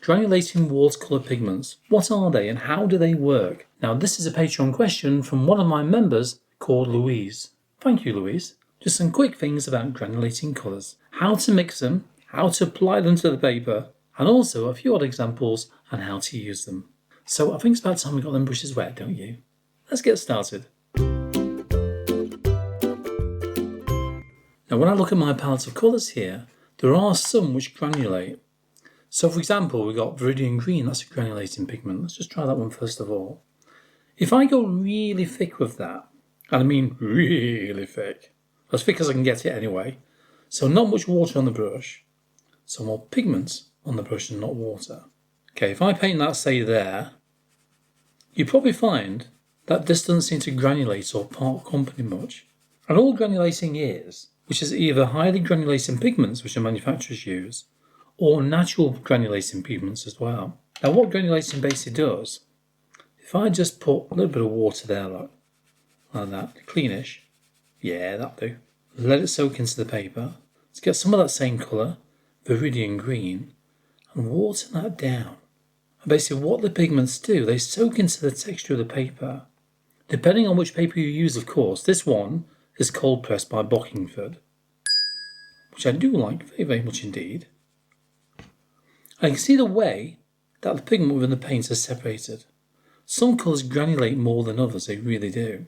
Granulating watercolour pigments. What are they and how do they work? Now this is a Patreon question from one of my members called Louise. Thank you, Louise. Just some quick things about granulating colours. How to mix them, how to apply them to the paper, and also a few odd examples on how to use them. So I think it's about time we got them brushes wet, don't you? Let's get started. Now when I look at my palette of colours here, there are some which granulate. So for example, we've got Viridian Green, that's a granulating pigment. Let's just try that one first of all. If I go really thick with that, and I mean really thick, as thick as I can get it anyway, so not much water on the brush, so more pigment on the brush and not water. Okay, if I paint that, say there, you probably find that this doesn't seem to granulate or part company much. And all granulating is, which is either highly granulating pigments which the manufacturers use, or natural granulating pigments as well. Now what granulating basically does, if I just put a little bit of water there like that, cleanish, yeah, that'll do. Let it soak into the paper. Let's get some of that same colour, Viridian Green, and water that down. And basically what the pigments do, they soak into the texture of the paper. Depending on which paper you use, of course. This one is cold pressed by Bockingford, which I do like very, very much indeed. And you can see the way that the pigment within the paint is separated. Some colours granulate more than others, they really do.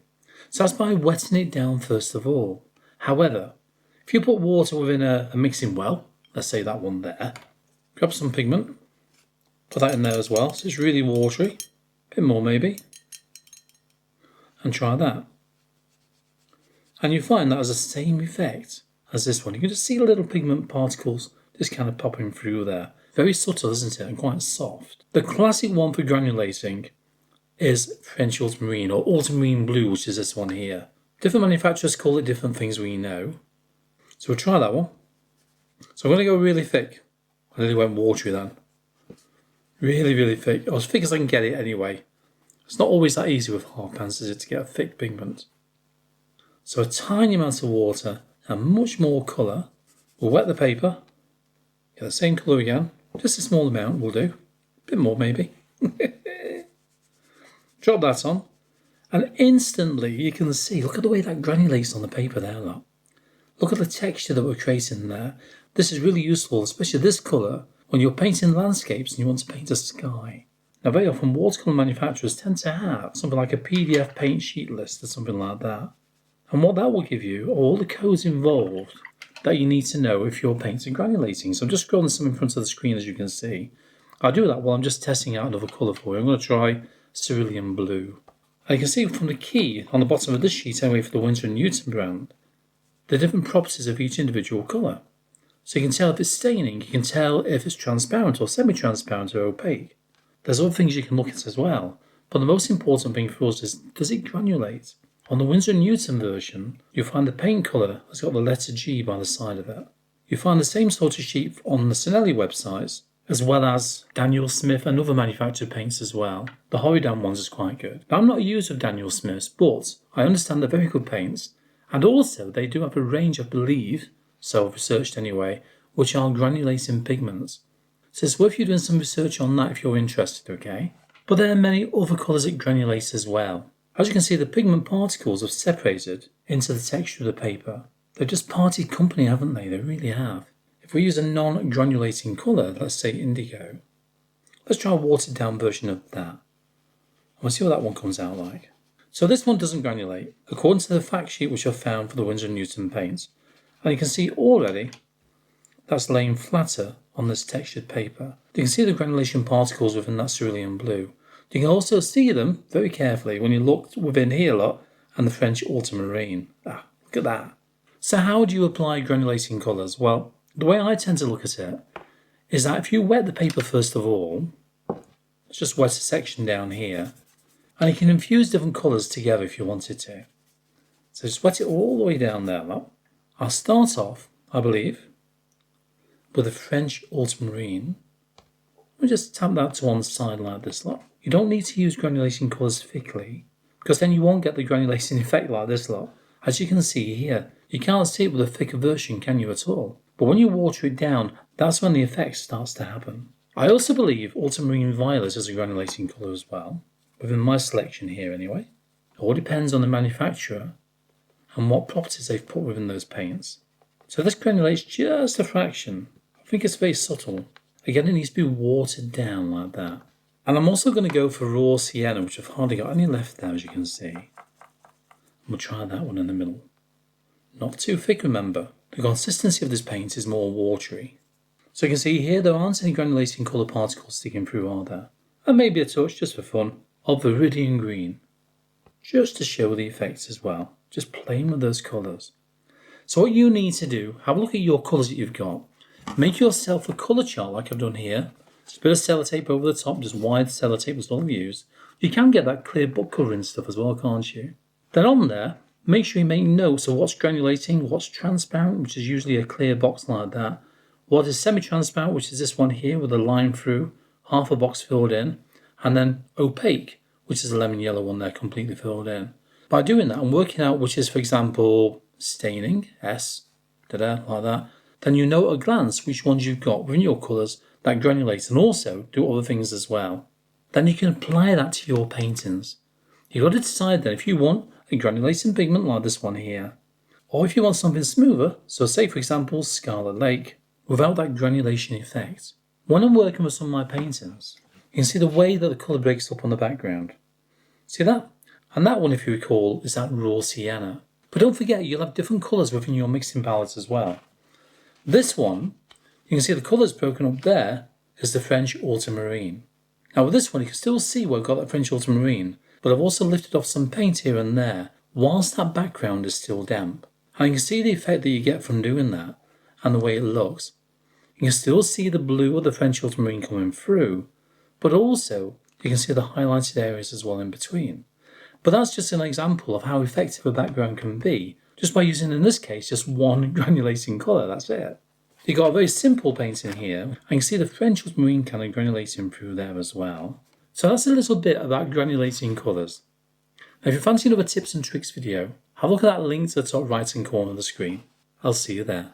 So that's by wetting it down first of all. However, if you put water within a mixing well, let's say that one there, grab some pigment, put that in there as well, so it's really watery, a bit more maybe, and try that. And you find that has the same effect as this one. You can just see little pigment particles just kind of popping through there. Very subtle, isn't it, and quite soft. The classic one for granulating is French ultramarine or ultramarine blue, which is this one here. Different manufacturers call it different things, we know. So we'll try that one. So I'm going to go really thick. I nearly went watery then. Really, really thick. Or as thick as I can get it anyway. It's not always that easy with hard pans, is it, to get a thick pigment. So a tiny amount of water and much more colour. We'll wet the paper. Get the same colour again. Just a small amount will do. A bit more maybe. Drop that on. And instantly you can see, look at the way that granulates on the paper there. Look at the texture that we're creating there. This is really useful, especially this colour, when you're painting landscapes and you want to paint a sky. Now very often watercolour manufacturers tend to have something like a PDF paint sheet list or something like that. And what that will give you are all the codes involved that you need to know if your paints are granulating. So I'm just scrolling some in front of the screen, as you can see. I'll do that while I'm just testing out another colour for you. I'm going to try cerulean blue. And you can see from the key on the bottom of this sheet, anyway, for the Winsor & Newton brand, the different properties of each individual colour. So you can tell if it's staining, you can tell if it's transparent or semi-transparent or opaque. There's other things you can look at as well, but the most important thing for us is, does it granulate? On the Winsor & Newton version, you'll find the paint colour has got the letter G by the side of it. You find the same sort of sheet on the Cinelli websites, as well as Daniel Smith and other manufactured paints as well. The Horridam ones is quite good. Now, I'm not a user of Daniel Smith's, but I understand they're very good paints, and also they do have a range, I believe, so I've researched anyway, which are granulating pigments. So it's worth you doing some research on that if you're interested, okay? But there are many other colours that granulate as well. As you can see, the pigment particles have separated into the texture of the paper. They've just parted company, haven't they? They really have. If we use a non-granulating colour, let's say indigo, let's try a watered down version of that. And we'll see what that one comes out like. So this one doesn't granulate, according to the fact sheet which I've found for the Winsor & Newton paints. And you can see already that's laying flatter on this textured paper. You can see the granulation particles within that cerulean blue. You can also see them very carefully when you look within here and the French ultramarine. Look at that. So how do you apply granulating colours? Well, the way I tend to look at it is that if you wet the paper first of all, let's just wet a section down here, and you can infuse different colours together if you wanted to. So just wet it all the way down there. I'll start off, I believe, with a French ultramarine. We'll just tap that to one side like this. You don't need to use granulating colours thickly, because then you won't get the granulating effect like this. As you can see here, you can't see it with a thicker version, can you, at all? But when you water it down, that's when the effect starts to happen. I also believe ultramarine violet is a granulating colour as well, within my selection here anyway. It all depends on the manufacturer and what properties they've put within those paints. So this granulates just a fraction. I think it's very subtle. Again, it needs to be watered down like that. And I'm also going to go for raw sienna, which I've hardly got any left there, as you can see. We'll try that one in the middle. Not too thick, remember. The consistency of this paint is more watery. So you can see here there aren't any granulating colour particles sticking through, are there? And maybe a touch, just for fun, of viridian green. Just to show the effects as well. Just playing with those colours. So what you need to do, have a look at your colours that you've got. Make yourself a colour chart like I've done here. Just a bit of sellotape over the top, just wide sellotape is all I've used. You can get that clear book colouring stuff as well, can't you? Then on there, make sure you make notes of what's granulating, what's transparent, which is usually a clear box like that. What is semi-transparent, which is this one here with a line through, half a box filled in. And then opaque, which is a lemon yellow one there completely filled in. By doing that and working out which is, for example, staining, S, like that, then you know at a glance which ones you've got within your colours that granulate and also do other things as well. Then you can apply that to your paintings. You've got to decide then if you want a granulating pigment like this one here, or if you want something smoother, so say for example Scarlet Lake, without that granulation effect. When I'm working with some of my paintings, you can see the way that the colour breaks up on the background. See that? And that one, if you recall, is that raw sienna. But don't forget, you'll have different colours within your mixing palettes as well. This one, you can see the colours broken up there, is the French ultramarine. Now with this one, you can still see where I've got that French ultramarine, but I've also lifted off some paint here and there, whilst that background is still damp. And you can see the effect that you get from doing that, and the way it looks. You can still see the blue of the French ultramarine coming through, but also you can see the highlighted areas as well in between. But that's just an example of how effective a background can be, just by using, in this case, just one granulating colour, that's it. You've got a very simple painting here, and you can see the French ultramarine kind of granulating through there as well. So that's a little bit about granulating colours. Now if you fancy another tips and tricks video, have a look at that link to the top right hand corner of the screen. I'll see you there.